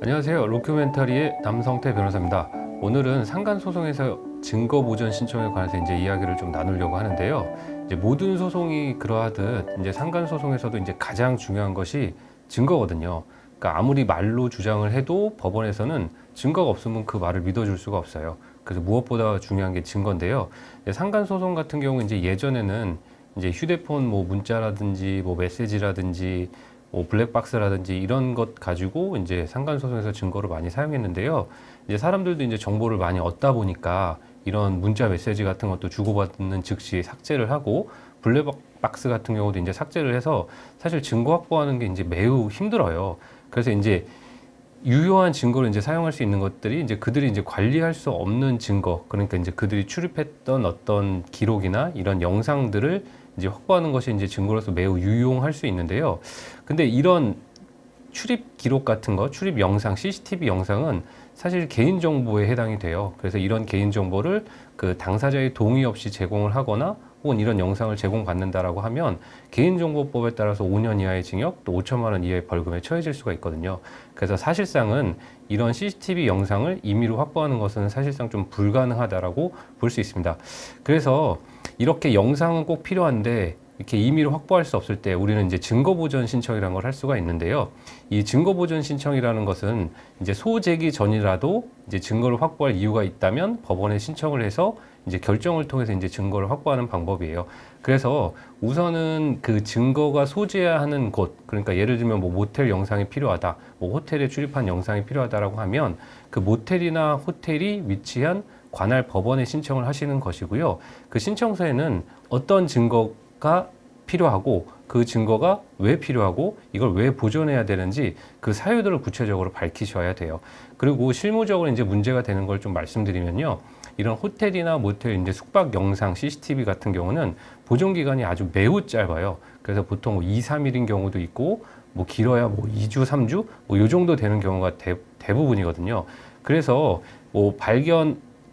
안녕하세요. 로큐멘터리의 남성태 변호사입니다. 오늘은 상간소송에서 증거보전 신청에 관해서 이제 이야기를 좀 나누려고 하는데요. 이제 모든 소송이 그러하듯 이제 상간소송에서도 이제 가장 중요한 것이 증거거든요. 그러니까 아무리 말로 주장을 해도 법원에서는 증거가 없으면 그 말을 믿어줄 수가 없어요. 그래서 무엇보다 중요한 게 증거인데요. 상간소송 같은 경우 이제 예전에는 이제 휴대폰 뭐 문자라든지 뭐 메시지라든지 뭐 블랙박스라든지 이런 것 가지고 이제 상간소송에서 증거를 많이 사용했는데요. 이제 사람들도 이제 정보를 많이 얻다 보니까 이런 문자 메시지 같은 것도 주고받는 즉시 삭제를 하고 블랙박스 같은 경우도 이제 삭제를 해서 사실 증거 확보하는 게 이제 매우 힘들어요. 그래서 이제 유효한 증거를 이제 사용할 수 있는 것들이 이제 그들이 이제 관리할 수 없는 증거, 그러니까 이제 그들이 출입했던 어떤 기록이나 이런 영상들을 이제 확보하는 것이 이제 증거로서 매우 유용할 수 있는데요. 근데 이런 출입 기록 같은 거, 출입 영상, CCTV 영상은 사실 개인정보에 해당이 돼요. 그래서 이런 개인정보를 그 당사자의 동의 없이 제공을 하거나 혹은 이런 영상을 제공받는다라고 하면 개인정보법에 따라서 5년 이하의 징역 또 5천만 원 이하의 벌금에 처해질 수가 있거든요. 그래서 사실상은 이런 CCTV 영상을 임의로 확보하는 것은 사실상 좀 불가능하다라고 볼 수 있습니다. 그래서 이렇게 영상은 꼭 필요한데 이렇게 임의로 확보할 수 없을 때 우리는 이제 증거보전 신청이라는 걸 할 수가 있는데요. 이 증거보전 신청이라는 것은 이제 소제기 전이라도 이제 증거를 확보할 이유가 있다면 법원에 신청을 해서 이제 결정을 통해서 이제 증거를 확보하는 방법이에요. 그래서 우선은 그 증거가 소지해야 하는 곳, 그러니까 예를 들면 뭐 모텔 영상이 필요하다, 뭐 호텔에 출입한 영상이 필요하다라고 하면 그 모텔이나 호텔이 위치한 관할 법원에 신청을 하시는 것이고요. 그 신청서에는 어떤 증거가 필요하고 그 증거가 왜 필요하고 이걸 왜 보존해야 되는지 그 사유들을 구체적으로 밝히셔야 돼요. 그리고 실무적으로 이제 문제가 되는 걸 좀 말씀드리면요. 이런 호텔이나 모텔 이제 숙박 영상 CCTV 같은 경우는 보존 기간이 아주 매우 짧아요. 그래서 보통 뭐 2, 3일인 경우도 있고 뭐 길어야 뭐 2주, 3주 뭐 요 정도 되는 경우가 대부분이거든요. 그래서 뭐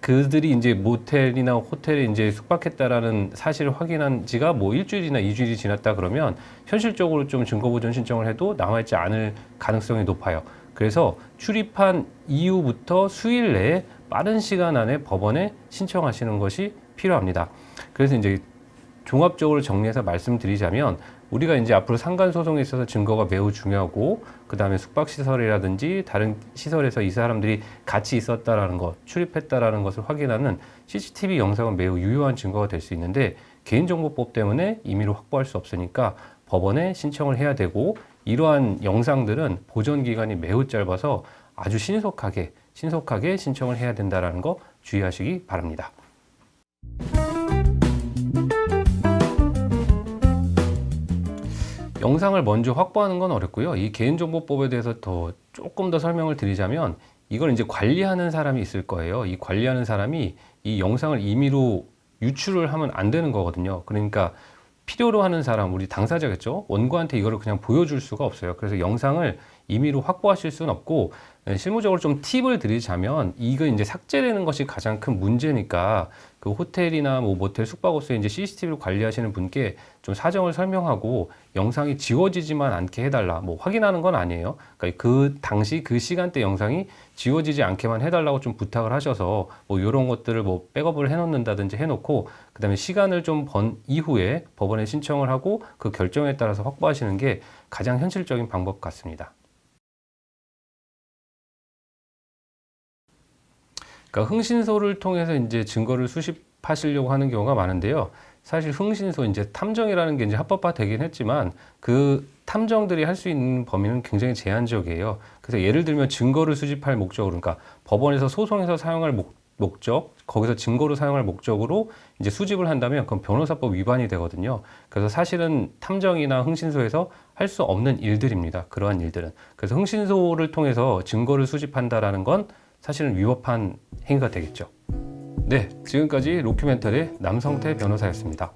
그들이 이제 모텔이나 호텔에 이제 숙박했다라는 사실을 확인한 지가 뭐 일주일이나 2주일이 지났다 그러면 현실적으로 좀 증거보존 신청을 해도 남아있지 않을 가능성이 높아요. 그래서 출입한 이후부터 수일 내에 빠른 시간 안에 법원에 신청하시는 것이 필요합니다. 그래서 이제 종합적으로 정리해서 말씀드리자면 우리가 이제 앞으로 상간소송에 있어서 증거가 매우 중요하고 그 다음에 숙박시설이라든지 다른 시설에서 이 사람들이 같이 있었다라는 것, 출입했다라는 것을 확인하는 CCTV 영상은 매우 유효한 증거가 될 수 있는데 개인정보법 때문에 임의로 확보할 수 없으니까 법원에 신청을 해야 되고 이러한 영상들은 보존 기간이 매우 짧아서 아주 신속하게 신청을 해야 된다는 거 주의하시기 바랍니다. 영상을 먼저 확보하는 건 어렵고요. 이 개인정보법에 대해서 조금 더 설명을 드리자면 이걸 이제 관리하는 사람이 있을 거예요. 이 관리하는 사람이 이 영상을 임의로 유출을 하면 안 되는 거거든요. 그러니까 필요로 하는 사람, 우리 당사자겠죠. 원고한테 이거를 그냥 보여줄 수가 없어요. 그래서 영상을 임의로 확보하실 수는 없고 실무적으로 좀 팁을 드리자면 이거 이제 삭제되는 것이 가장 큰 문제니까 그 호텔이나 뭐 모텔 숙박업소에 이제 CCTV를 관리하시는 분께 좀 사정을 설명하고 영상이 지워지지만 않게 해달라. 뭐 확인하는 건 아니에요. 그러니까 그 당시 그 시간대 영상이 지워지지 않게만 해달라고 좀 부탁을 하셔서 뭐 이런 것들을 뭐 백업을 해놓는다든지 해놓고 그다음에 시간을 좀 번 이후에 법원에 신청을 하고 그 결정에 따라서 확보하시는 게 가장 현실적인 방법 같습니다. 그러니까 흥신소를 통해서 이제 증거를 수집하시려고 하는 경우가 많은데요. 사실 흥신소 이제 탐정이라는 게 이제 합법화 되긴 했지만 그 탐정들이 할 수 있는 범위는 굉장히 제한적이에요. 그래서 예를 들면 증거를 수집할 목적으로, 그러니까 법원에서 소송에서 사용할 목적, 거기서 증거로 사용할 목적으로 이제 수집을 한다면 그건 변호사법 위반이 되거든요. 그래서 사실은 탐정이나 흥신소에서 할 수 없는 일들입니다. 그러한 일들은. 그래서 흥신소를 통해서 증거를 수집한다라는 건 사실은 위법한 행위가 되겠죠. 네, 지금까지 로큐멘터리 남성태 변호사였습니다.